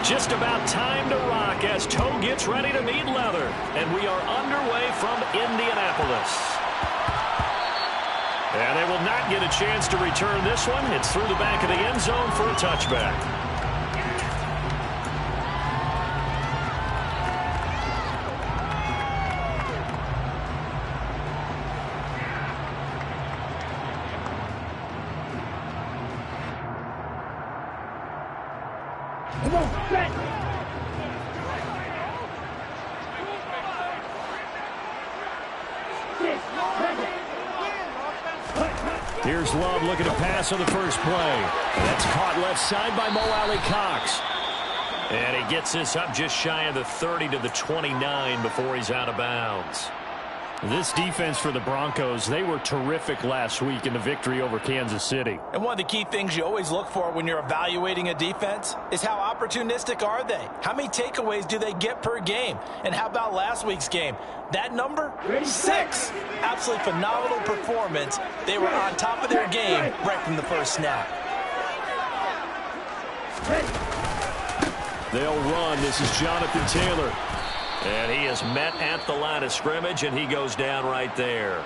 Just about time to rock as toe gets ready to meet leather. And we are underway from Indianapolis. And they will not get a chance to return this one. It's through the back of the end zone for a touchback. Here's Love looking to pass on the first play. That's caught left side by Mo Alley-Cox. And he gets this up just shy of the 30 to the 29 before he's out of bounds. This defense for the Broncos, they were terrific last week in the victory over Kansas City. And one of the key things you always look for when you're evaluating a defense is how opportunistic are they? How many takeaways do they get per game? And how about last week's game? That number? 6. Absolutely phenomenal performance. They were on top of their game right from the first snap. They'll run. This is Jonathan Taylor. And he is met at the line of scrimmage, and he goes down right there.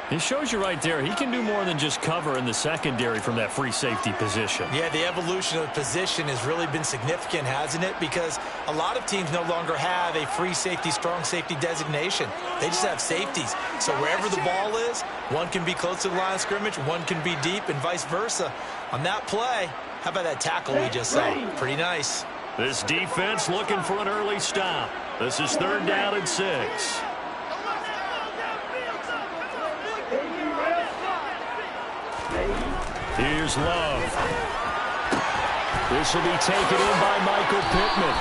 It shows you right there, he can do more than just cover in the secondary from that free safety position. Yeah, the evolution of the position has really been significant, hasn't it? Because a lot of teams no longer have a free safety, strong safety designation. They just have safeties. So wherever the ball is, one can be close to the line of scrimmage, one can be deep, and vice versa. On that play, how about that tackle we just saw? Pretty nice. This defense looking for an early stop. This is 3rd down and 6. Here's Love. This will be taken in by Michael Pittman.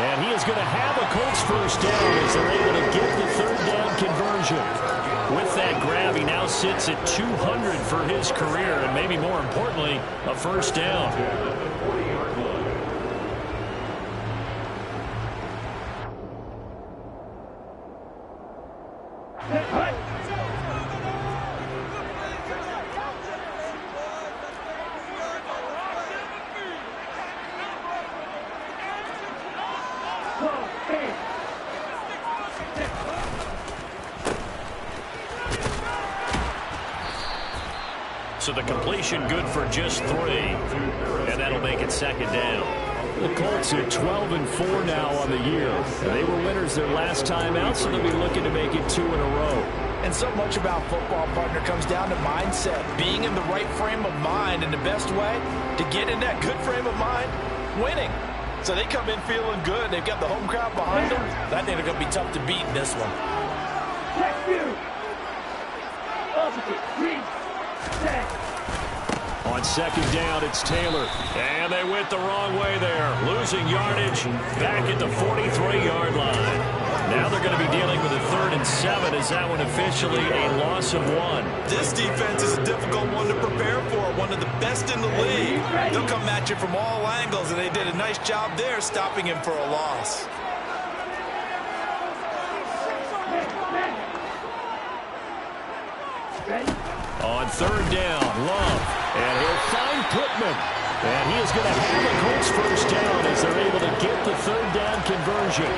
And he is going to have a Colts first down as they're able to get the 3rd down conversion. With that grab, he now sits at 200 for his career, and maybe more importantly, a first down. So the completion good for just 3. And that'll make it 2nd down. The Colts are 12-4 now on the year. They were winners their last time out, so they'll be looking to make it 2 in a row. And so much about football, partner, comes down to mindset. Being in the right frame of mind, and the best way to get in that good frame of mind, winning. So they come in feeling good. They've got the home crowd behind them. I think they're going to be tough to beat in this one. On 2nd down, it's Taylor. And they went the wrong way there. Losing yardage back at the 43-yard line. Now they're going to be dealing with a 3rd and 7. Is that one officially a loss of 1? This defense is a difficult one to prepare for. One of the best in the league. They'll come at you from all angles, and they did a nice job there stopping him for a loss. On 3rd down, Love. And he'll find Pittman. And he is going to have the Colts first down as they're able to get the 3rd down conversion.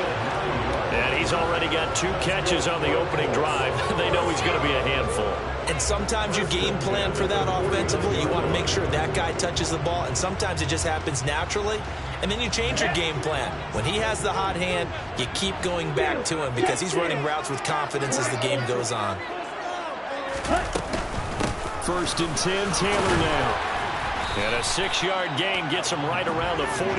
And he's already got 2 catches on the opening drive. They know he's going to be a handful. And sometimes you game plan for that offensively. You want to make sure that guy touches the ball. And sometimes it just happens naturally. And then you change your game plan. When he has the hot hand, you keep going back to him because he's running routes with confidence as the game goes on. 1st and 10, Taylor now. And a 6-yard gain gets him right around the 43.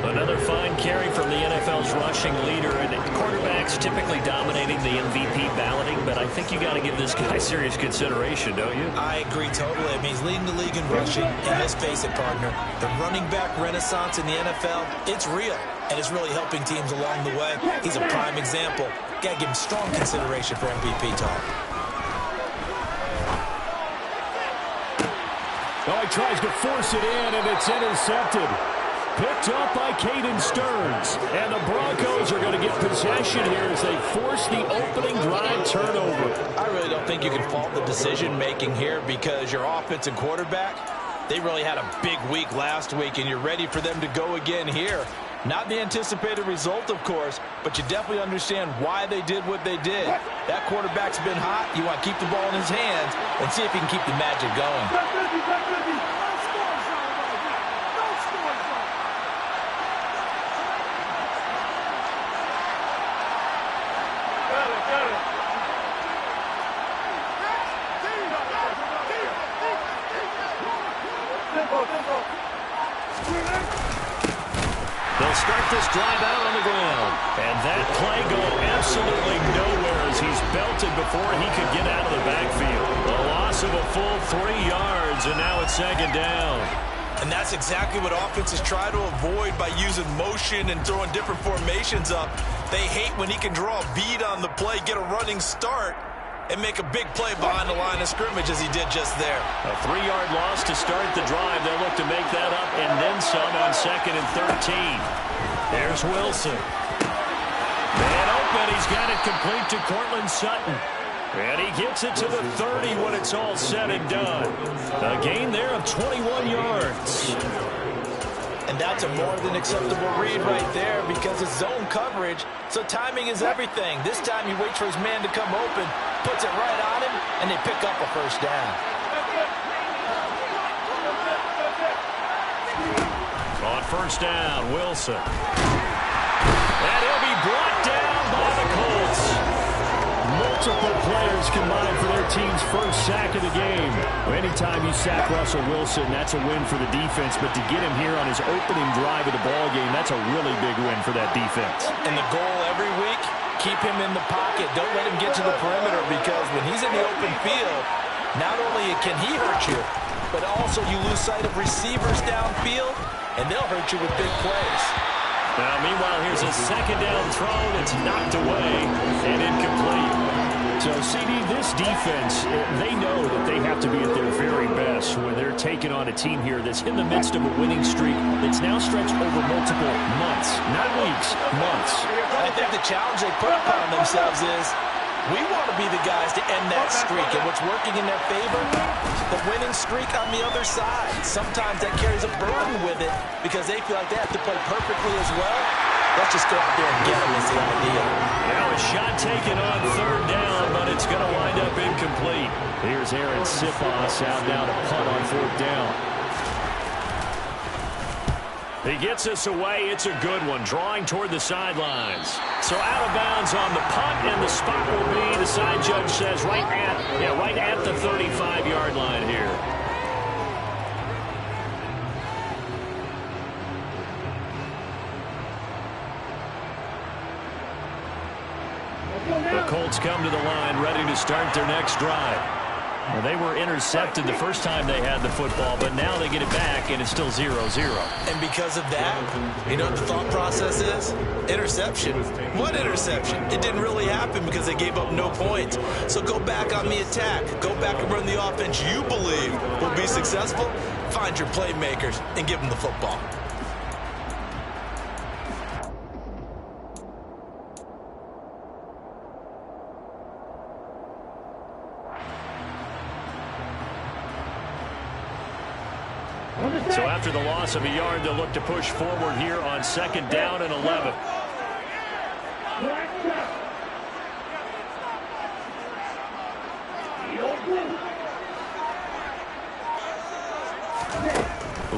Another fine carry from the NFL's rushing leader. And quarterbacks typically dominating the MVP balloting, but I think you got to give this guy serious consideration, don't you? I agree totally. I mean, he's leading the league in rushing. And let's face it, partner, the running back renaissance in the NFL, it's real. And it's really helping teams along the way. He's a prime example. Got to give him strong consideration for MVP talk. Oh, he tries to force it in, and it's intercepted. Picked up by Caden Stearns. And the Broncos are going to get possession here as they force the opening drive turnover. I really don't think you can fault the decision-making here because your offensive quarterback, They really had a big week last week, and you're ready for them to go again here. Not the anticipated result, of course, but you definitely understand why they did what they did. That quarterback's been hot. You want to keep the ball in his hands and see if he can keep the magic going. They'll start this drive out on the ground. And that play going absolutely nowhere as he's belted before he could get out of the backfield. A loss of a full 3 yards, and now it's second down. And that's exactly what offenses try to avoid by using motion and throwing different formations up. They hate when he can draw a bead on the play, get a running start, and make a big play behind the line of scrimmage as he did just there. A 3-yard loss to start the drive. They'll look to make that up and then some on 2nd and 13. There's Wilson. Man open. He's got it complete to Courtland Sutton. And he gets it to the 30 when it's all said and done. A gain there of 21 yards. And that's a more than acceptable read right there because it's zone coverage, so timing is everything. This time he waits for his man to come open, puts it right on him, and they pick up a first down. On first down, Wilson. And he'll be brought down by the Colts. Multiple players combined for their team's first sack of the game. Anytime you sack Russell Wilson, that's a win for the defense. But to get him here on his opening drive of the ball game, that's a really big win for that defense. And the goal every week, keep him in the pocket. Don't let him get to the perimeter because when he's in the open field, not only can he hurt you, but also you lose sight of receivers downfield, and they'll hurt you with big plays. Now, meanwhile, here's a second down throw that's knocked away and incomplete. So, CD, this defense, they know that they have to be at their very best when they're taking on a team here that's in the midst of a winning streak that's now stretched over multiple months, not weeks, months. I think the challenge they put upon themselves is we want to be the guys to end that streak, and what's working in their favor, the winning streak on the other side. Sometimes that carries a burden with it because they feel like they have to play perfectly as well. Let's just go out there and get them is the idea. Now a shot taken on third down, but it's going to wind up incomplete. Here's Aaron Siposs out now to punt on fourth down. He gets us away. It's a good one, drawing toward the sidelines. So out of bounds on the punt, and the spot will be, the side judge says, right at the 35-yard line here. The Colts come to the line, ready to start their next drive. Well, they were intercepted the first time they had the football, but now they get it back, and it's still 0-0. And because of that, you know what the thought process is? Interception. What interception? It didn't really happen because they gave up no points. So go back on the attack. Go back and run the offense you believe will be successful. Find your playmakers and give them the football. So after the loss of a yard, they'll look to push forward here on 2nd down and 11.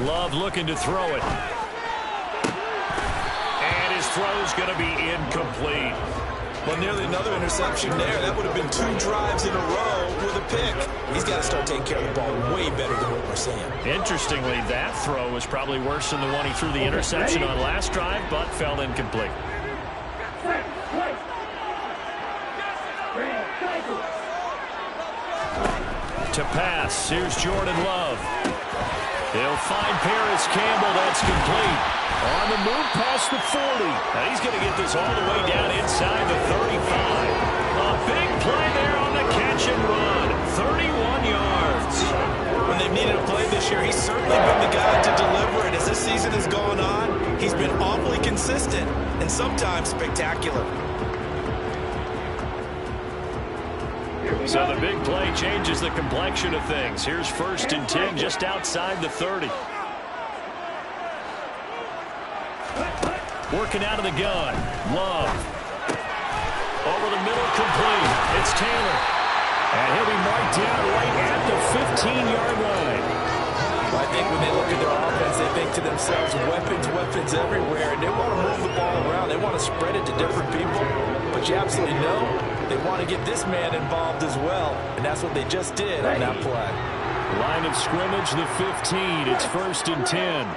Love looking to throw it. And his throw's going to be incomplete. Well, nearly another interception there. That would have been 2 drives in a row with a pick. He's got to start taking care of the ball way better than what we're seeing. Interestingly, that throw was probably worse than the one he threw the interception on last drive, but fell incomplete. To pass, here's Jordan Love. He'll find Paris Campbell. That's complete. On the move past the 40. Now he's going to get this all the way down inside the 35. A big play there on the catch and run. 31 yards. When they've needed a play this year, he's certainly been the guy to deliver it. As this season has gone on, he's been awfully consistent and sometimes spectacular. So the big play changes the complexion of things. Here's 1st and 10 just outside the 30. Working out of the gun. Love. Over the middle, complete. It's Taylor. And he'll be marked down right at the 15-yard line. Well, I think when they look at their offense, they think to themselves, weapons everywhere, and they want to move the ball around. They want to spread it to different people. But you absolutely know they want to get this man involved as well, and that's what they just did on that play. Line of scrimmage, the 15. It's 1st and 10.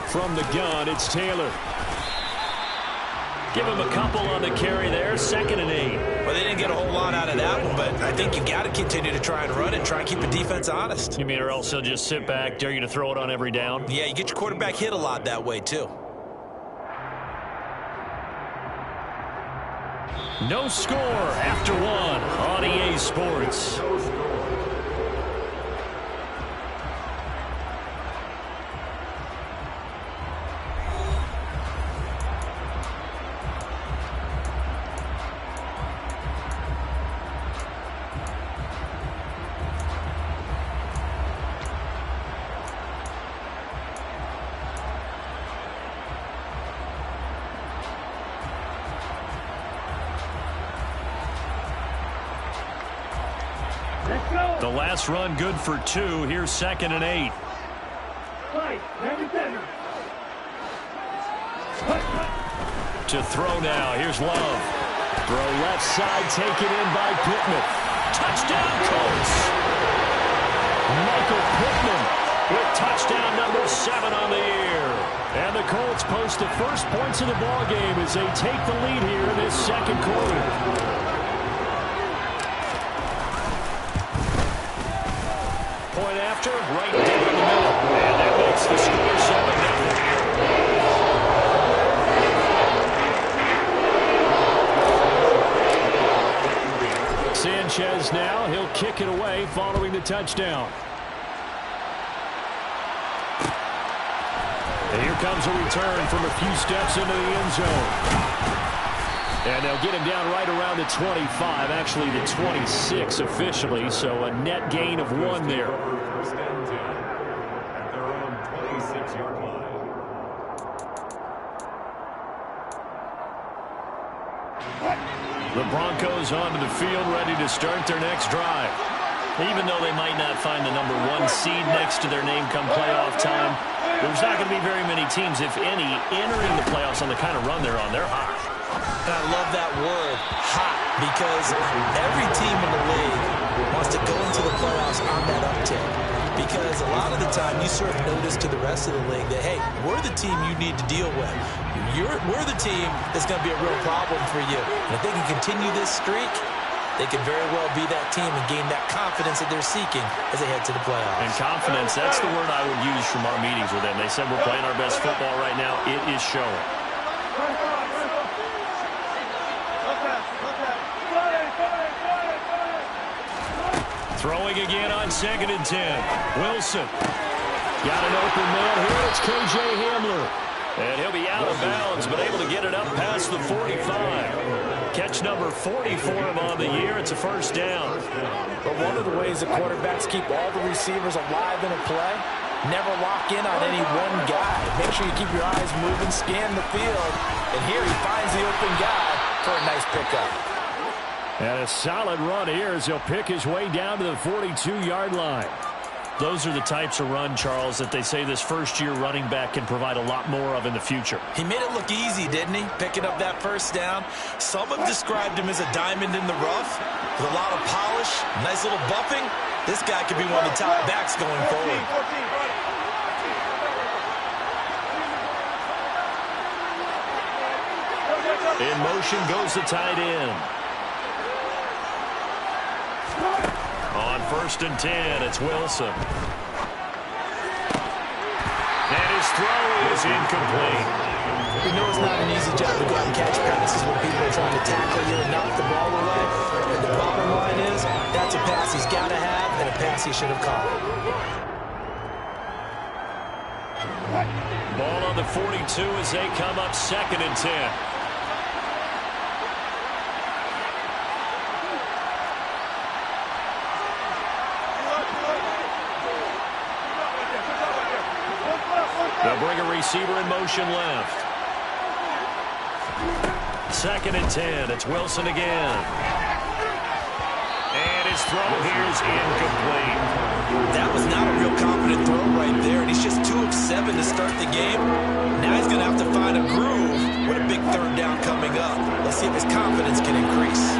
From the gun, it's Taylor. Give him a couple on the carry there. 2nd and 8. Well, they didn't get a whole lot out of that one, but I think you got to continue to try and run and try and keep the defense honest. You mean or else he'll just sit back, dare you to throw it on every down? Yeah, you get your quarterback hit a lot that way, too. No score after 1 on EA Sports. The last run good for 2. Here's 2nd and 8. To throw now. Here's Love. Throw left side, taken in by Pittman. Touchdown, Colts. Michael Pittman with touchdown number 7 on the year. And the Colts post the first points of the ball game as they take the lead here in this 2nd quarter. Point after, right down the middle. And that makes the score 7-0. Sanchez now, he'll kick it away following the touchdown. And here comes a return from a few steps into the end zone. And they'll get him down right around the 25, actually the 26 officially, so a net gain of 1 there. First and 10 at their own 26-yard line. The Broncos onto the field, ready to start their next drive. Even though they might not find the number 1 seed next to their name come playoff time, there's not going to be very many teams, if any, entering the playoffs on the kind of run they're on. They're hot. And I love that word, hot, because every team in the league wants to go into the playoffs on that uptick. Because a lot of the time you serve notice to the rest of the league that, hey, we're the team you need to deal with. We're the team that's going to be a real problem for you. And if they can continue this streak, they could very well be that team and gain that confidence that they're seeking as they head to the playoffs. And confidence, that's the word I would use from our meetings with them. They said we're playing our best football right now. It is showing. Throwing again on 2nd and 10. Wilson. Got an open man here. It's K.J. Hamler. And he'll be out of bounds, but able to get it up past the 45. Catch number 40 for him on the year. It's a first down. But one of the ways the quarterbacks keep all the receivers alive in a play, never lock in on any one guy. Make sure you keep your eyes moving, scan the field. And here he finds the open guy for a nice pickup. And a solid run here as he'll pick his way down to the 42-yard line. Those are the types of run, Charles, that they say this first-year running back can provide a lot more of in the future. He made it look easy, didn't he? Picking up that first down. Some have described him as a diamond in the rough with a lot of polish, nice little buffing. This guy could be one of the top backs going forward. In motion goes the tight end. On 1st and 10, it's Wilson. And his throw is incomplete. We know it's not an easy job to go out and catch passes when people are trying to tackle you and knock the ball away. But the bottom line is, that's a pass he's got to have and a pass he should have caught. Ball on the 42 as they come up 2nd and 10. They'll bring a receiver in motion left. 2nd and 10. It's Wilson again. And his throw here is incomplete. That was not a real confident throw right there, and he's just 2 of 7 to start the game. Now he's going to have to find a groove with a big 3rd down coming up. Let's see if his confidence can increase.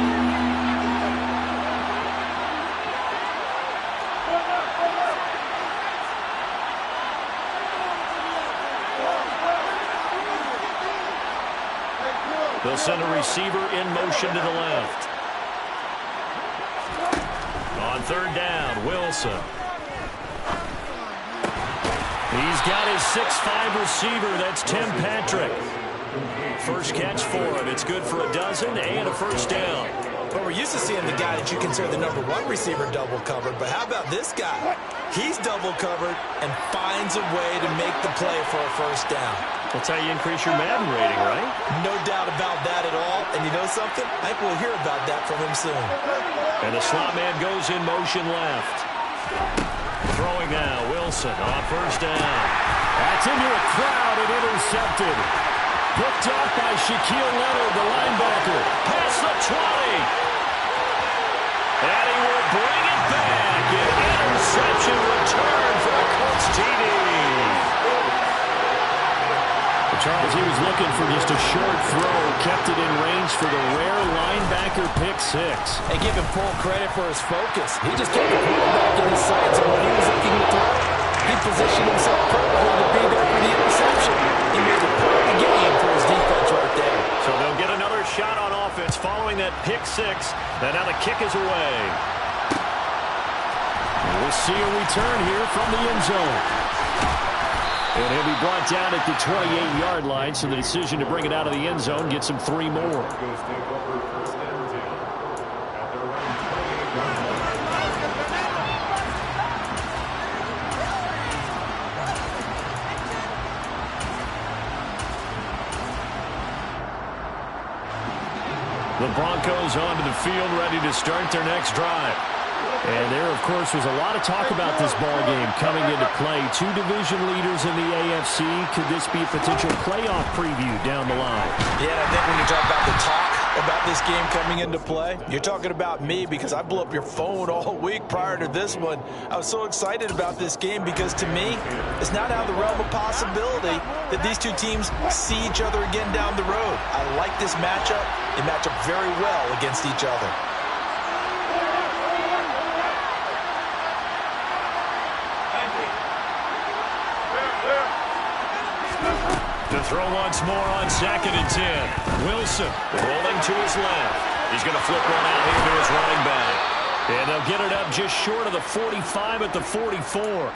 They'll send a receiver in motion to the left. On 3rd down, Wilson. He's got his 6'5" receiver. That's Tim Patrick. First catch for him. It's good for a dozen and a 1st down. Well, we're used to seeing the guy that you consider the #1 receiver double covered, but how about this guy? He's double covered and finds a way to make the play for a 1st down. That's how you increase your Madden rating, right? No doubt about that at all. And you know something? I think we'll hear about that from him soon. And the slot man goes in motion left. Throwing now, Wilson on 1st down. That's into a crowd and intercepted. Picked off by Shaquille Leonard, the linebacker. Past the 20. And he will bring it back. An interception return for the Colts TD. Charles, he was looking for just a short throw, kept it in range for the rare linebacker pick 6. And give him full credit for his focus. He just kept the quarterback in his sights, and when he was looking to throw, he positioned himself perfectly to be there for the interception. He made a perfect game for his defense right there. So they'll get another shot on offense following that pick 6. And now the kick is away. We'll see a return here from the end zone. And he'll be brought down at the 28-yard line, so the decision to bring it out of the end zone gets him 3 more. The Broncos onto the field, ready to start their next drive. And there, of course, was a lot of talk about this ball game coming into play. 2 division leaders in the AFC. Could this be a potential playoff preview down the line? Yeah, I think when you talk about the talk about this game coming into play, you're talking about me, because I blew up your phone all week prior to this one. I was so excited about this game because, to me, it's not out of the realm of possibility that these 2 teams see each other again down the road. I like this matchup. They match up very well against each other. To throw once more on 2nd and 10. Wilson rolling to his left. He's going to flip one out here to his running back. And they'll get it up just short of the 45 at the 44.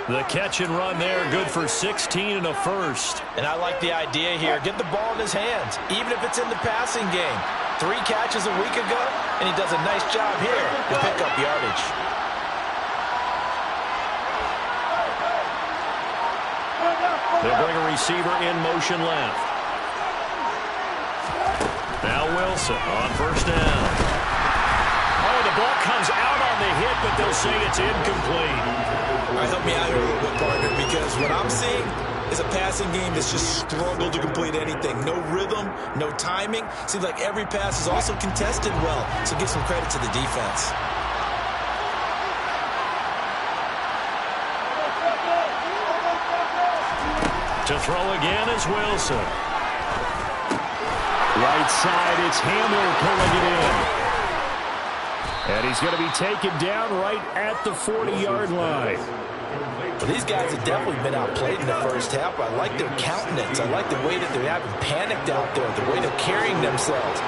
The catch and run there, good for 16 and a 1st. And I like the idea here. Get the ball in his hands, even if it's in the passing game. 3 catches a week ago, and he does a nice job here to pick up yardage. They'll bring a receiver in motion left. Now Wilson on 1st down. Oh, the ball comes out on the hit, but they'll say it's incomplete. All right, help me out here a little bit, partner, because what I'm seeing is a passing game that's just struggled to complete anything. No rhythm, no timing. Seems like every pass is also contested well, so give some credit to the defense. To throw again is Wilson. Right side, it's Hamler pulling it in. And he's going to be taken down right at the 40-yard line. Well, these guys have definitely been outplayed in the first half. I like their countenance. I like the way that they're having panicked out there, the way they're carrying themselves.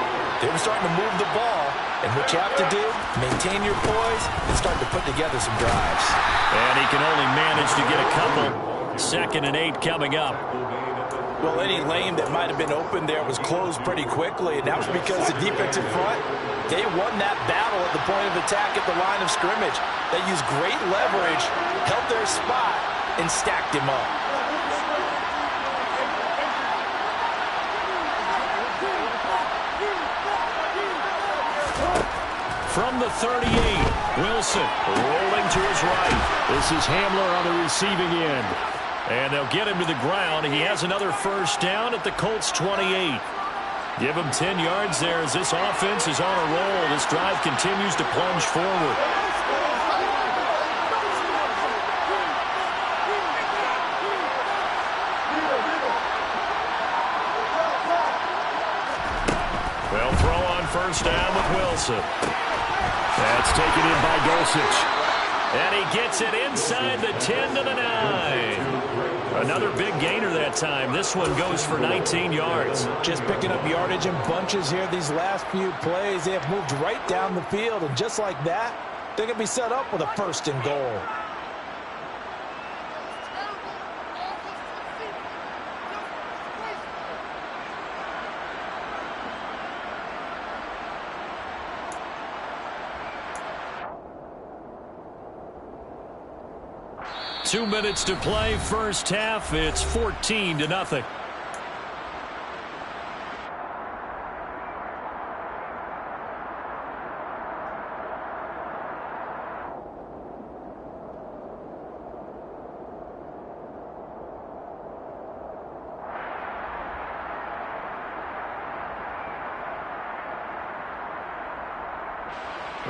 They're starting to move the ball, and what you have to do, maintain your poise and start to put together some drives. And he can only manage to get a couple. 2nd and 8 coming up. Well, any lane that might have been open there was closed pretty quickly, and that was because the defensive front, they won that battle at the point of attack at the line of scrimmage. They used great leverage, held their spot, and stacked him up. From the 38, Wilson rolling to his right. This is Hamler on the receiving end. And they'll get him to the ground. He has another first down at the Colts 28. Give him 10 yards there as this offense is on a roll. This drive continues to plunge forward. They'll throw on first down with Wilson. That's taken in by Dulcich. And he gets it inside the 10 to the 9. Another big gainer that time. This one goes for 19 yards. Just picking up yardage in bunches here these last few plays. They have moved right down the field, and just like that, they're going to be set up with a first and goal. Two minutes to play, first half. It's 14-0.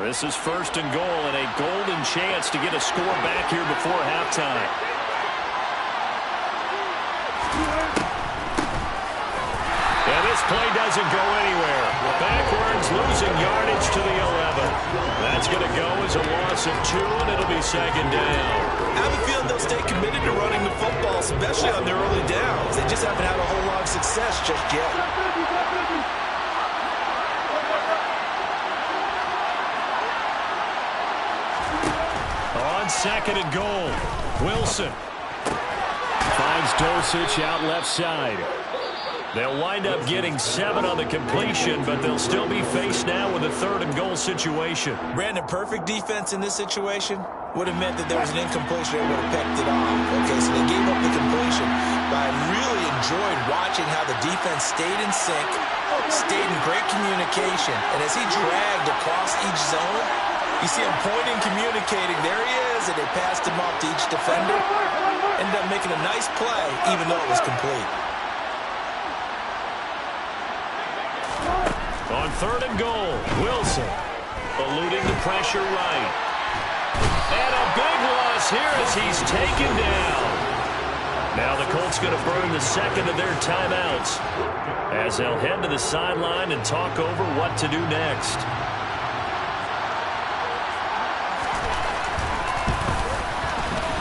This is first and goal and a golden chance to get a score back here before halftime. And this play doesn't go anywhere. Backwards, losing yardage to the 11. That's going to go as a loss of 2, and it'll be second down. I have a feeling they'll stay committed to running the football, especially on their early downs. They just haven't had a whole lot of success just yet. On second and goal, Wilson finds Dulcich out left side. They'll wind up getting 7 on the completion, but they'll still be faced now with a third and goal situation. Brandon, perfect defense in this situation would have meant that there was an incompletion. They would have picked it off. Okay, so they gave up the completion. But I really enjoyed watching how the defense stayed in sync, stayed in great communication, and as he dragged across each zone, you see him pointing, communicating. There he is, and they passed him off to each defender. Ended up making a nice play, even though it was complete. On third and goal, Wilson eluding the pressure right. And a big loss here as he's taken down. Now the Colts going to burn the second of their timeouts as they'll head to the sideline and talk over what to do next.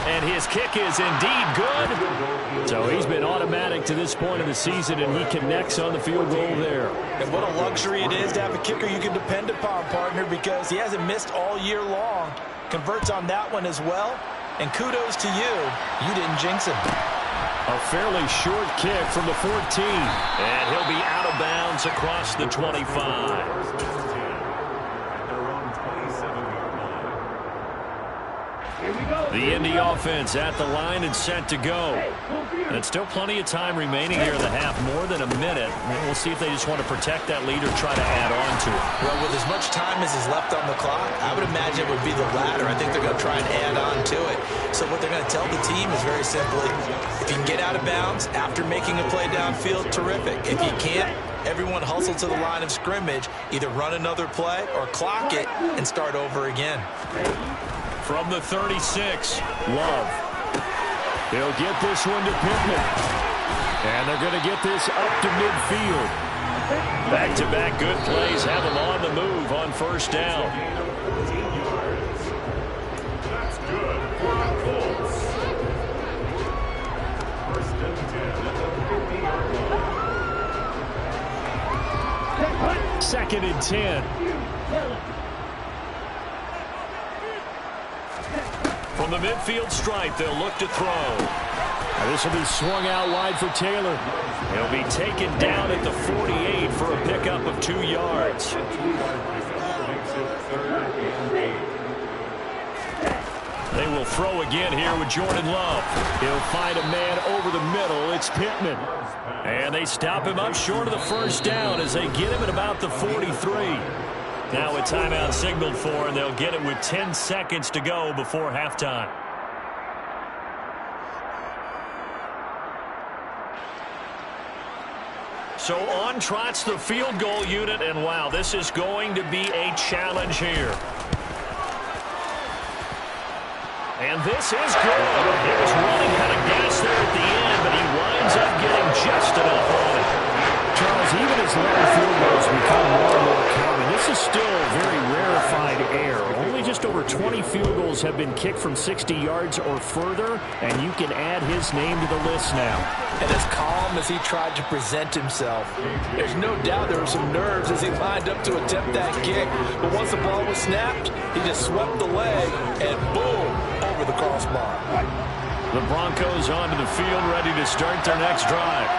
And his kick is indeed good. So he's been automatic to this point of the season, and he connects on the field goal there. And what a luxury it is to have a kicker you can depend upon, partner, because he hasn't missed all year long. Converts on that one as well. And kudos to you. You didn't jinx him. A fairly short kick from the 14. And he'll be out of bounds across the 25. The Indy offense at the line and set to go. And it's still plenty of time remaining here in the half, more than a minute. We'll see if they just want to protect that lead or try to add on to it. Well, with as much time as is left on the clock, I would imagine it would be the latter. I think they're going to try and add on to it. So what they're going to tell the team is very simply, if you can get out of bounds after making a play downfield, terrific. If you can't, everyone hustle to the line of scrimmage, either run another play or clock it and start over again. From the 36, Love. He'll get this one to Pittman. And they're going to get this up to midfield. Back-to-back good plays have them on the move on first down. That's good for the Colts. First and 10. Second and 10. From the midfield stripe, they'll look to throw. Now this will be swung out wide for Taylor. He'll be taken down at the 48 for a pickup of 2 yards. They will throw again here with Jordan Love. He'll find a man over the middle. It's Pittman. And they stop him up short of the first down as they get him at about the 43. Now a timeout signaled for, and they'll get it with 10 seconds to go before halftime. So on trots the field goal unit, and wow, this is going to be a challenge here. And this is good. He was running out of gas there at the end, but he winds up getting just enough on it. Charles, even as long field goals become more and more common, this is still very rarefied air. Only just over 20 field goals have been kicked from 60 yards or further, and you can add his name to the list now. And as calm as he tried to present himself, there's no doubt there were some nerves as he lined up to attempt that kick. But once the ball was snapped, he just swept the leg, and boom, over the crossbar. The Broncos onto the field, ready to start their next drive.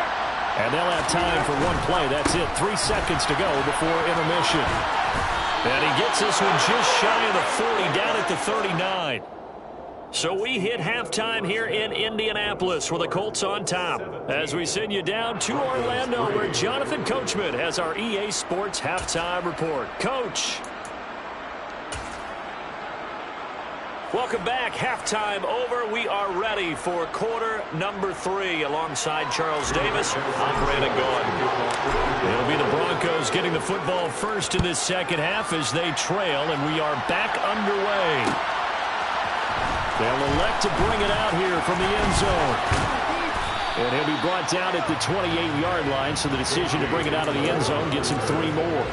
And they'll have time for one play. That's it. 3 seconds to go before intermission. And he gets this one just shy of the 40, down at the 39. So we hit halftime here in Indianapolis with the Colts on top. As we send you down to Orlando, where Jonathan Coachman has our EA Sports Halftime Report. Coach. Welcome back. Halftime over. We are ready for quarter number 3 alongside Charles Davis. I'm Brandon Gaudin. It'll be the Broncos getting the football first in this second half as they trail, and we are back underway. They'll elect to bring it out here from the end zone. And he'll be brought down at the 28-yard line, so the decision to bring it out of the end zone gets him 3 more.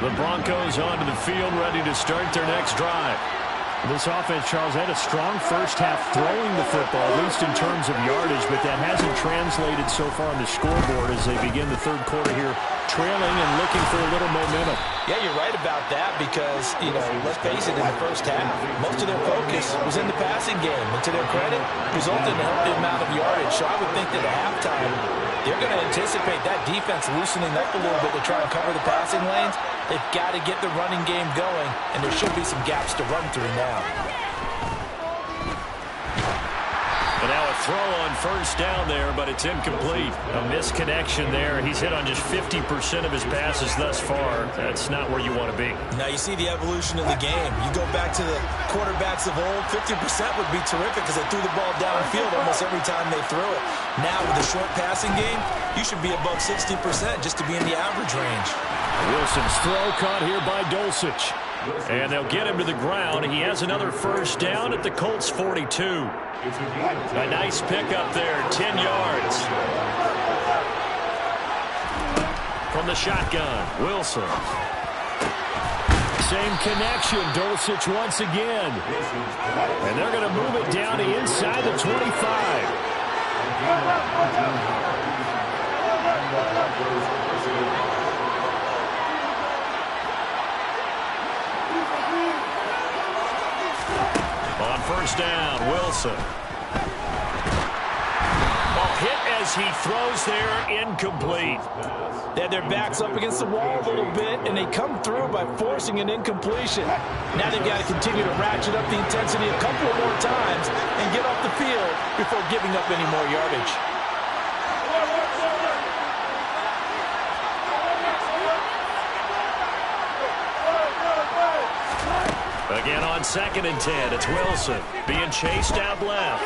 The Broncos onto the field, ready to start their next drive. This offense, Charles, had a strong first half throwing the football, at least in terms of yardage, but that hasn't translated so far on the scoreboard as they begin the third quarter here, trailing and looking for a little momentum. Yeah, you're right about that because, let's face it, in the first half, most of their focus was in the passing game. And to their credit, resulted in a healthy amount of yardage. So I would think that at halftime, they're going to anticipate that defense loosening up a little bit to try and cover the passing lanes. They've got to get the running game going, and there should be some gaps to run through now. And now a throw on first down there, but it's incomplete. A misconnection there. He's hit on just 50% of his passes thus far. That's not where you want to be. Now you see the evolution of the game. You go back to the quarterbacks of old, 50% would be terrific because they threw the ball downfield almost every time they threw it. Now with the short passing game, you should be above 60% just to be in the average range. Wilson's throw caught here by Dulcich. And they'll get him to the ground. He has another first down at the Colts 42. A nice pickup there, 10 yards. From the shotgun, Wilson. Same connection, Dulcich once again. And they're going to move it down to inside the 25. On first down, Wilson. Ball hit as he throws there, incomplete. They had their backs up against the wall a little bit, and they come through by forcing an incompletion. Now they've got to continue to ratchet up the intensity a couple of more times and get off the field before giving up any more yardage. Again on 2nd and 10, it's Wilson being chased out left.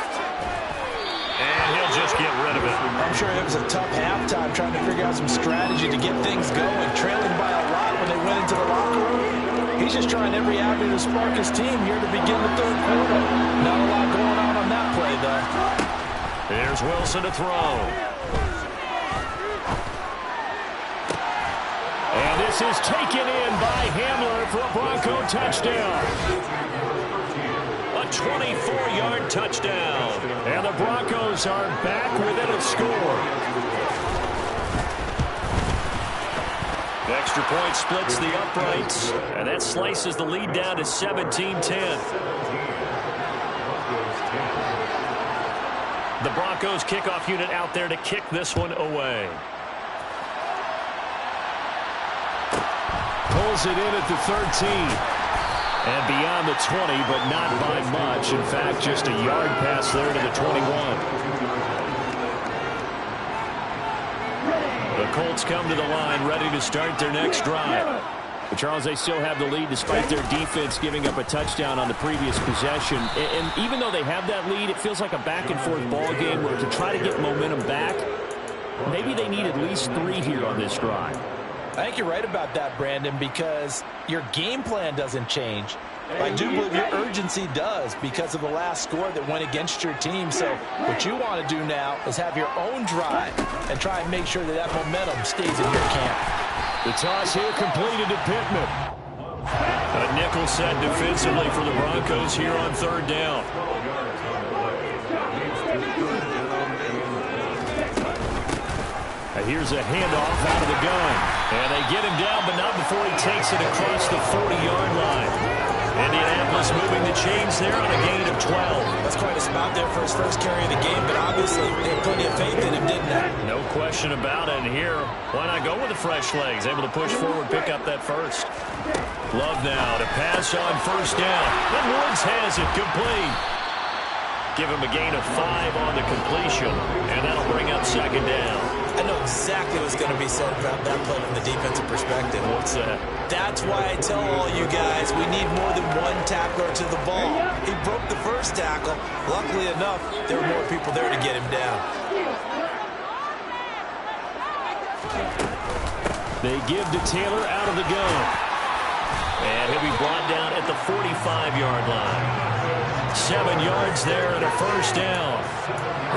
And he'll just get rid of it. I'm sure it was a tough halftime trying to figure out some strategy to get things going, trailing by a lot when they went into the locker room. He's just trying every avenue to spark his team here to begin the third quarter. Not a lot going on that play, though. Here's Wilson to throw. And this is taken in by Hamler for a Bronco touchdown. A 24-yard touchdown. And the Broncos are back within a score. The extra point splits the uprights, and that slices the lead down to 17-10. The Broncos kickoff unit out there to kick this one away. Pulls it in at the 13. And beyond the 20, but not by much. In fact, just a yard pass there to the 21. The Colts come to the line, ready to start their next drive. But Charles, they still have the lead despite their defense giving up a touchdown on the previous possession. And even though they have that lead, it feels like a back-and-forth ball game where to try to get momentum back, maybe they need at least 3 here on this drive. I think you're right about that, Brandon, because your game plan doesn't change. I do believe your urgency does because of the last score that went against your team. So what you want to do now is have your own drive and try and make sure that that momentum stays in your camp. The toss here completed to Pittman. A nickel set defensively for the Broncos here on 3rd down. Here's a handoff out of the gun. And they get him down, but not before he takes it across the 40-yard line. Indianapolis moving the chains there on a gain of 12. That's quite a spot there for his first carry of the game, but obviously they had plenty of faith in him, didn't they? No question about it. And here, why not go with the fresh legs? Able to push forward, pick up that first. Love now to pass on 1st down. And Woods has it complete. Give him a gain of 5 on the completion, and that'll bring up 2nd down. I know exactly what's going to be said about that play from the defensive perspective. What's that? That's why I tell all you guys we need more than one tackler to the ball. He broke the first tackle. Luckily enough, there were more people there to get him down. They give to Taylor out of the gun. And he'll be brought down at the 45-yard line. 7 yards there and a 1st down.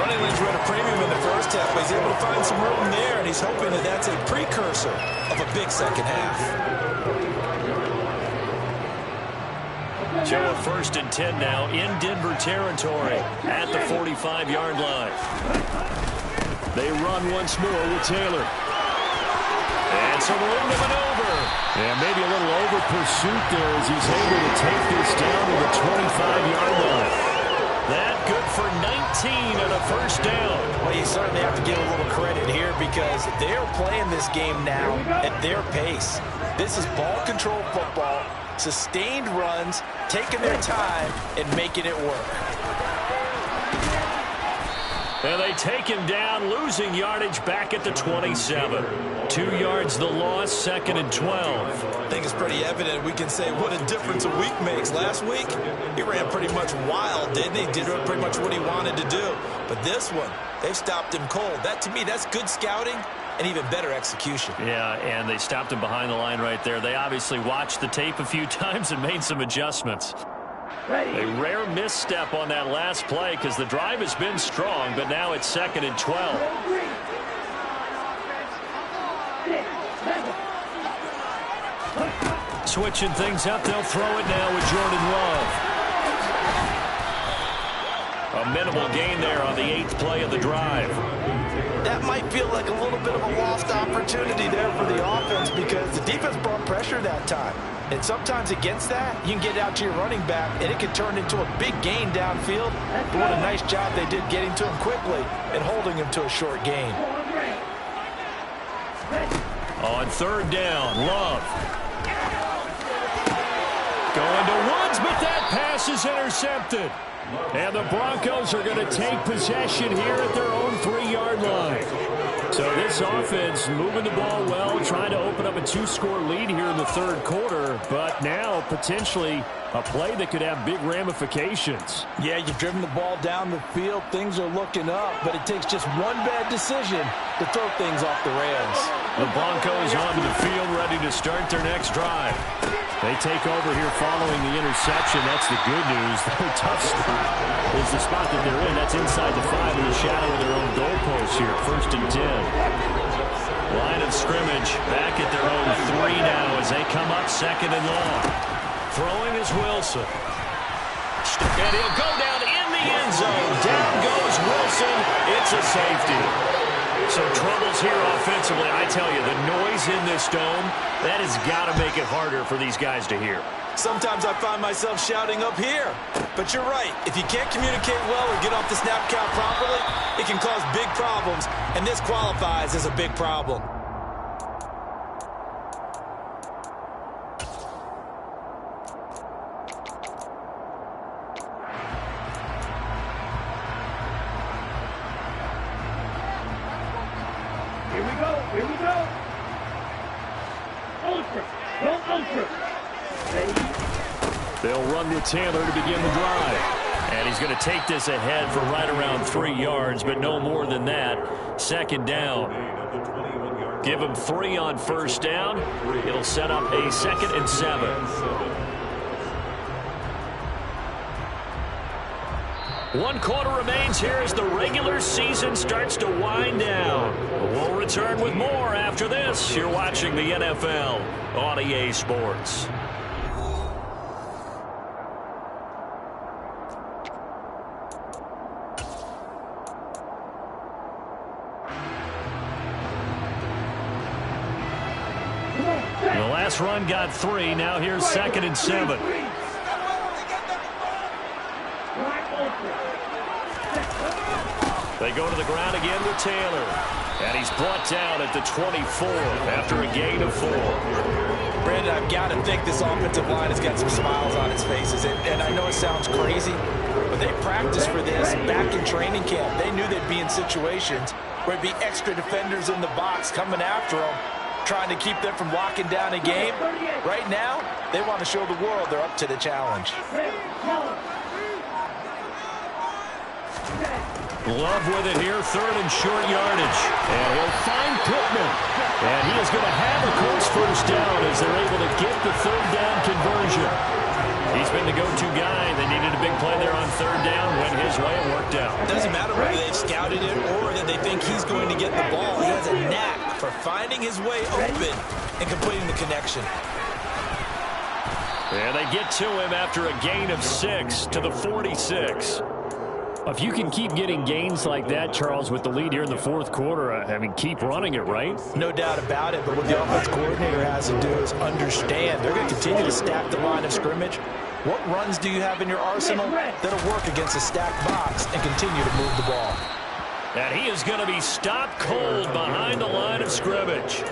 Running lanes were at a premium in the first half, but he's able to find some room there, and he's hoping that that's a precursor of a big second half. So a 1st and 10 now in Denver territory at the 45-yard line. They run once more with Taylor. And some room to maneuver. And maybe a little over pursuit there as he's able to take this down to the 25-yard line. That good for 19 and a 1st down. Well, you certainly have to give a little credit here because they're playing this game now at their pace. This is ball control football, sustained runs, taking their time, and making it work. And they take him down, losing yardage back at the 27. 2 yards the loss, 2nd and 12. I think it's pretty evident we can say what a difference a week makes. Last week, he ran pretty much wild, didn't he? Did pretty much what he wanted to do. But this one, they've stopped him cold. That, to me, that's good scouting and even better execution. Yeah, and they stopped him behind the line right there. They obviously watched the tape a few times and made some adjustments. A rare misstep on that last play because the drive has been strong, but now it's 2nd and 12. Switching things up, they'll throw it now with Jordan Love. A minimal gain there on the 8th play of the drive. That might feel like a little bit of a lost opportunity there for the offense because the defense brought pressure that time. And sometimes against that, you can get out to your running back, and it can turn into a big gain downfield. But what a nice job they did getting to him quickly and holding him to a short gain. On 3rd down, Love. Going to Woods, but that pass is intercepted. And the Broncos are going to take possession here at their own 3-yard line. So this offense moving the ball well, trying to open up a 2-score lead here in the 3rd quarter, but now potentially a play that could have big ramifications. Yeah, you've driven the ball down the field. Things are looking up, but it takes just one bad decision to throw things off the rails. The Broncos onto the field, ready to start their next drive. They take over here following the interception. That's the good news. Their tough spot is the spot that they're in. That's inside the 5 in the shadow of their own goalpost here. 1st and 10. Line of scrimmage back at their own 3 now as they come up 2nd and long. Throwing is Wilson. And he'll go down in the end zone. Down goes Wilson. It's a safety. So troubles here offensively. I tell you, the noise in this dome, that has got to make it harder for these guys to hear. Sometimes I find myself shouting up here. But you're right. If you can't communicate well or get off the snap count properly, it can cause big problems, and this qualifies as a big problem. Here we go. Here we go. Ultra. They'll run with Taylor to begin the drive. And he's going to take this ahead for right around 3 yards, but no more than that. Second down. Give him 3 on first down. It'll set up a 2nd and 7. One quarter remains here as the regular season starts to wind down. We'll return with more after this. You're watching the NFL on EA Sports. The last run got 3. Now here's 2nd and 7. They go to the ground again with Taylor. And he's brought down at the 24 after a gain of 4. Brandon, I've got to think this offensive line has got some smiles on its faces. And I know it sounds crazy, but they practiced for this back in training camp. They knew they'd be in situations where it'd be extra defenders in the box coming after them, trying to keep them from locking down a game. Right now, they want to show the world they're up to the challenge. Love with it here, 3rd and short yardage. And he'll find Pittman. And he is going to have a close first down as they're able to get the 3rd down conversion. He's been the go-to guy. They needed a big play there on 3rd down. Went his way and worked out. It doesn't matter whether they've scouted it or that they think he's going to get the ball. He has a knack for finding his way open and completing the connection. And they get to him after a gain of 6 to the 46. If you can keep getting gains like that, Charles, with the lead here in the 4th quarter, I mean, keep running it, right? No doubt about it, but what the offense coordinator has to do is understand they're going to continue to stack the line of scrimmage. What runs do you have in your arsenal that'll work against a stacked box and continue to move the ball? And he is going to be stopped cold behind the line of scrimmage.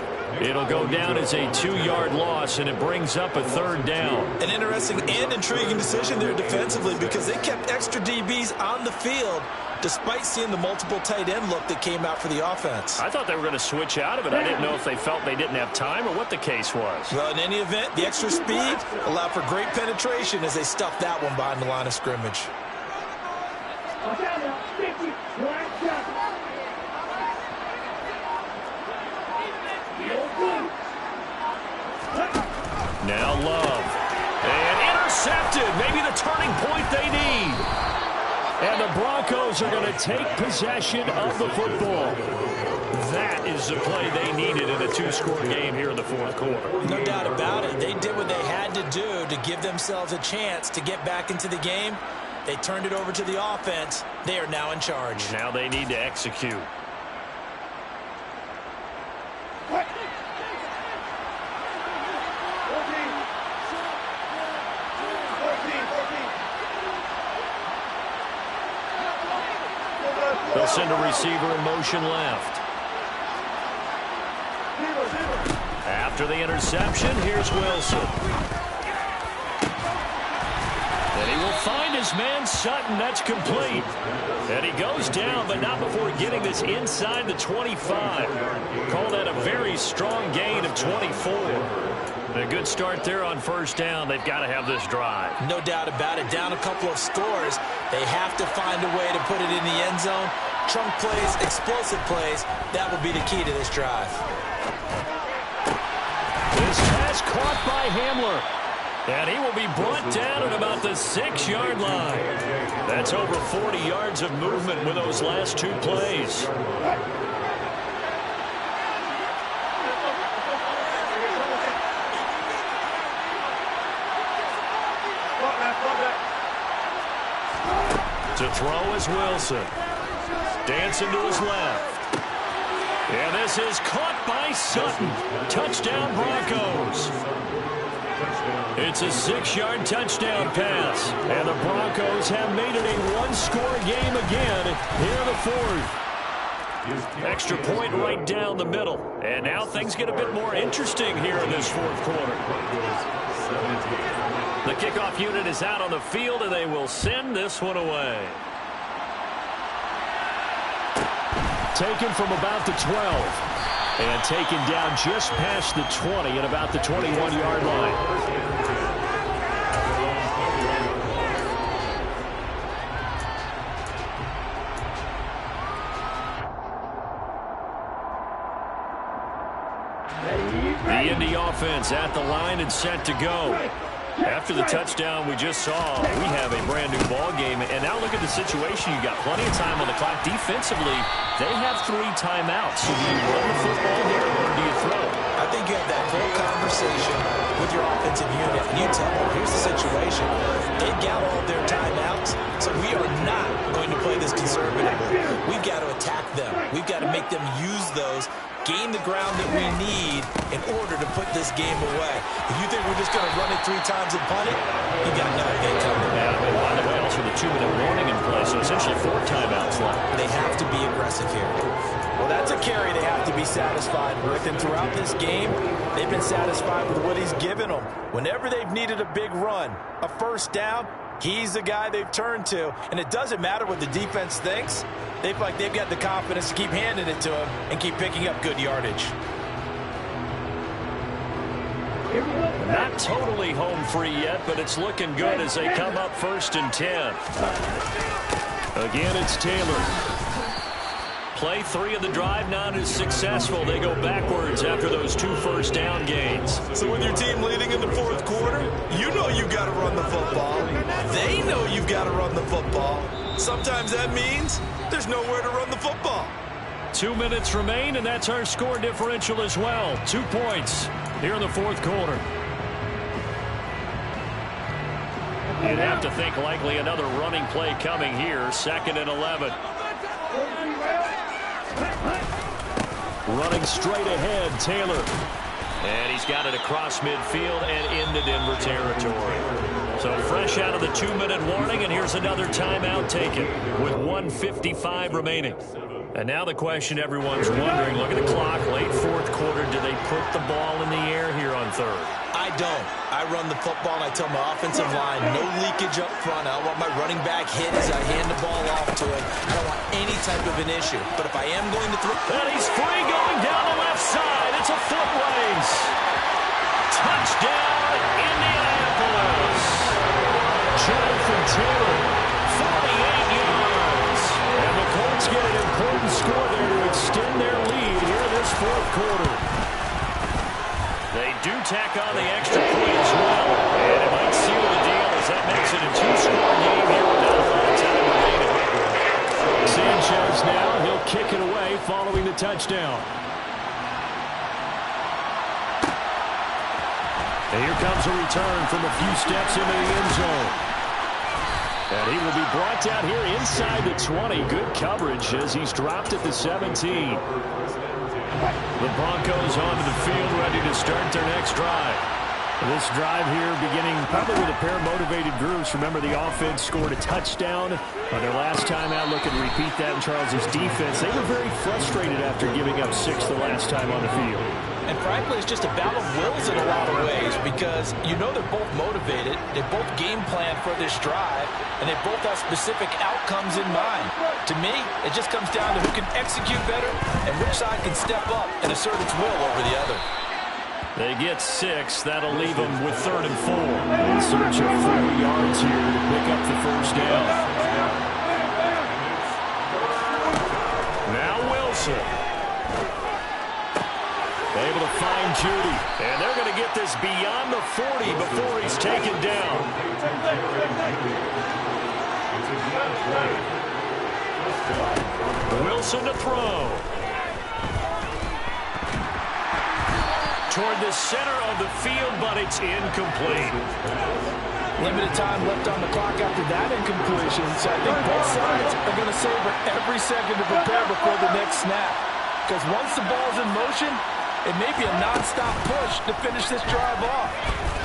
It'll go down as a 2-yard loss, and it brings up a 3rd down. An interesting and intriguing decision there defensively because they kept extra DBs on the field despite seeing the multiple tight end look that came out for the offense. I thought they were going to switch out of it. I didn't know if they felt they didn't have time or what the case was. Well, in any event, the extra speed allowed for great penetration as they stuffed that one behind the line of scrimmage. Now Love. And intercepted. Maybe the turning point they need. And the Broncos are going to take possession of the football. That is the play they needed in a 2-score game here in the 4th quarter. No doubt about it. They did what they had to do to give themselves a chance to get back into the game. They turned it over to the offense. They are now in charge. Now they need to execute. They'll send a receiver in motion left. After the interception, here's Wilson. And he will find his man Sutton. That's complete. And he goes down, but not before getting this inside the 25. Call that a very strong gain of 24. A good start there on first down. They've got to have this drive. No doubt about it. Down a couple of scores. They have to find a way to put it in the end zone. Chunk plays, explosive plays. That will be the key to this drive. This pass caught by Hamler. And he will be brought down at about the 6-yard line. That's over 40 yards of movement with those last 2 plays. To throw is Wilson. Dancing to his left. And this is caught by Sutton. Touchdown Broncos. It's a 6-yard touchdown pass. And the Broncos have made it a 1-score game again here in the 4th. Extra point right down the middle. And now things get a bit more interesting here in this 4th quarter. The kickoff unit is out on the field, and they will send this one away. Taken from about the 12. And taken down just past the 20 at about the 21-yard line. The Indy offense at the line and set to go. After the touchdown we just saw, we have a brand-new ball game. And now look at the situation. You got plenty of time on the clock. Defensively, they have 3 timeouts. So do you run the football here or do you throw? I think you have that full conversation with your offensive unit, and you tell them, here's the situation. They've got all their timeouts, so we are not going to play this conservatively. We've got to attack them. We've got to make them use those, gain the ground that we need in order to put this game away. If you think we're just going to run it 3 times and punt it, you got another game coming. Yeah, and by the way, also the 2-minute warning in play, so essentially 4 timeouts left. They have to be aggressive here. Well, that's a carry they have to be satisfied with. And throughout this game, they've been satisfied with what he's given them. Whenever they've needed a big run, a first down, he's the guy they've turned to. And it doesn't matter what the defense thinks. They feel like they've got the confidence to keep handing it to him and keep picking up good yardage. Not totally home free yet, but it's looking good as they come up 1st and 10. Again, it's Taylor. Play 3 of the drive not as successful. They go backwards after those 2 first down gains. So with your team leading in the 4th quarter, you know you've got to run the football. They know you've got to run the football. Sometimes that means there's nowhere to run the football. 2 minutes remain, and that's our score differential as well. 2 points here in the 4th quarter. You'd have to think likely another running play coming here. 2nd and 11. Running straight ahead, Taylor. And he's got it across midfield and into Denver territory. So fresh out of the 2-minute warning, and here's another timeout taken with 1:55 remaining. And now the question everyone's wondering, look at the clock, late 4th quarter, do they put the ball in the air here on 3rd? I don't. I run the football, and I tell my offensive line, no leakage up front. I don't want my running back hit as I hand the ball off to him. I don't want any type of an issue. But if I am going to throw... And he's free going down the left side. It's a foot race. Touchdown, Indianapolis. Jonathan Taylor, 48 yards. And the Colts get an important score there to extend their lead here in this 4th quarter. They do tack on the extra point as well. And it might seal the deal as that makes it a 2-score game here without a lot of time remaining. Sanchez now, he'll kick it away following the touchdown. And here comes a return from a few steps into the end zone. And he will be brought down here inside the 20. Good coverage as he's dropped at the 17. The Broncos onto the field, ready to start their next drive. This drive here beginning probably with a pair of motivated groups. Remember, the offense scored a touchdown on their last time out. Look and repeat that in Charles' defense. They were very frustrated after giving up 6 the last time on the field. And frankly, it's just a battle of wills in a lot of ways because you know they're both motivated. They both game plan for this drive, and they both have specific outcomes in mind. To me, it just comes down to who can execute better and which side can step up and assert its will over the other. They get 6. That'll leave them with 3rd and 4. In search of 40 yards here to pick up the first down. Now Wilson. Able to find Judy. And they're going to get this beyond the 40 before he's taken down. Wilson to throw. Toward the center of the field, but it's incomplete. Limited time left on the clock after that incompletion, so I think both sides are going to savor every second to prepare before the next snap. Because once the ball's in motion, it may be a non-stop push to finish this drive off.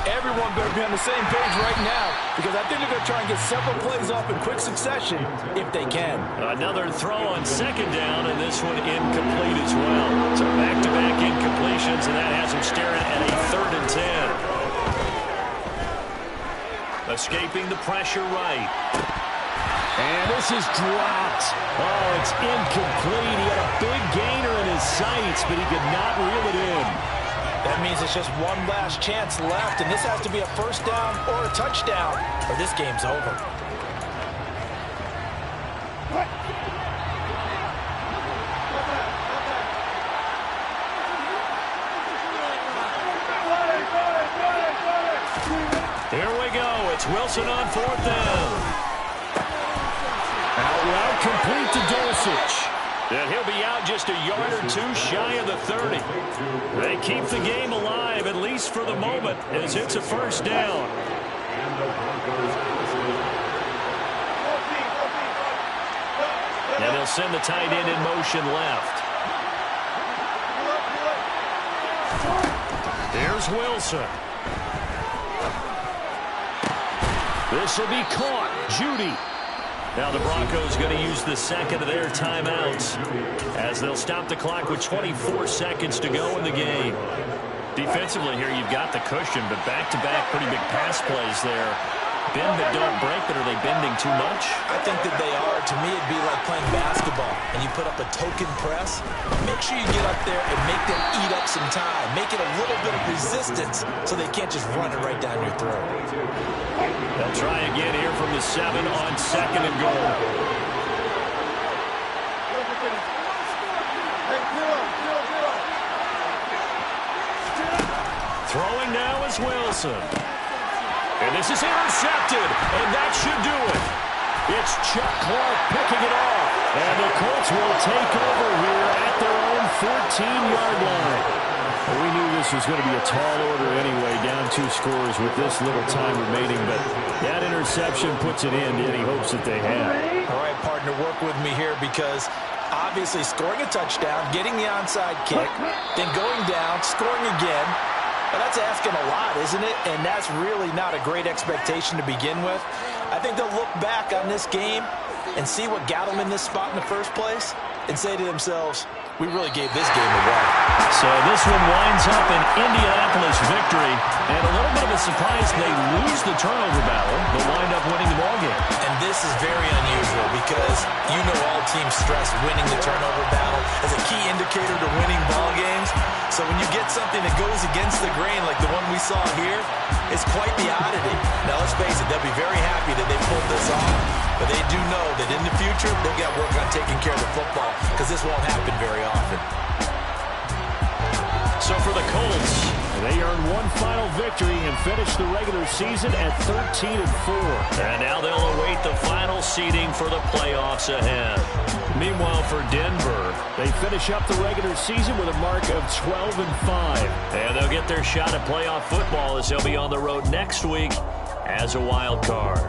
Everyone better be on the same page right now because I think they're going to try and get several plays off in quick succession if they can. Another throw on 2nd down, and this one incomplete as well. So back-to-back incompletions, and that has him staring at a 3rd and 10. Escaping the pressure right. And this is dropped. Oh, it's incomplete. He had a big gainer in his sights, but he could not reel it in. That means it's just one last chance left, and this has to be a first down or a touchdown, or this game's over. Here we go. It's Wilson on 4th down. Out route complete to Dulcich. And he'll be out just a yard or two shy of the 30. They keep the game alive, at least for the moment, as it's a first down. And they'll send the tight end in motion left. Here's Wilson. This will be caught. Judy. Now the Broncos going to use the second of their timeouts as they'll stop the clock with 24 seconds to go in the game. Defensively here, you've got the cushion, but back-to-back pretty big pass plays there. Bend but don't break, but are they bending too much? I think that they are. To me, it'd be like playing basketball, and you put up a token press. Make sure you get up there and make them eat up some time. Make it a little bit of resistance so they can't just run it right down your throat. They'll try again here from the 7 on 2nd and goal. Throwing now is Wilson. And this is intercepted, and that should do it. It's Chuck Clark picking it off. And the Colts will take over here at their own 14-yard line. Well, we knew this was going to be a tall order anyway, down 2 scores with this little time remaining. But that interception puts it in, and he hopes that they have. All right, partner, work with me here because obviously scoring a touchdown, getting the onside kick, then going down, scoring again. Well, that's asking a lot, isn't it? And that's really not a great expectation to begin with. I think they'll look back on this game and see what got them in this spot in the first place and say to themselves, we really gave this game away. So this one winds up an Indianapolis victory. And a little bit of a surprise, they lose the turnover battle, but wind up winning the ballgame. And this is very unusual because you know all teams stress winning the turnover battle as a key indicator to winning ball games. So when you get something that goes against the grain like the one we saw here, it's quite the oddity. Now let's face it, they'll be very happy that they pulled this off, but they do know that in the future they'll get work on taking care of the football because this won't happen very often. So for the Colts, they earn one final victory and finish the regular season at 13-4. And now they'll await the final seeding for the playoffs ahead. Meanwhile, for Denver, they finish up the regular season with a mark of 12-5. And they'll get their shot at playoff football as they'll be on the road next week as a wild card.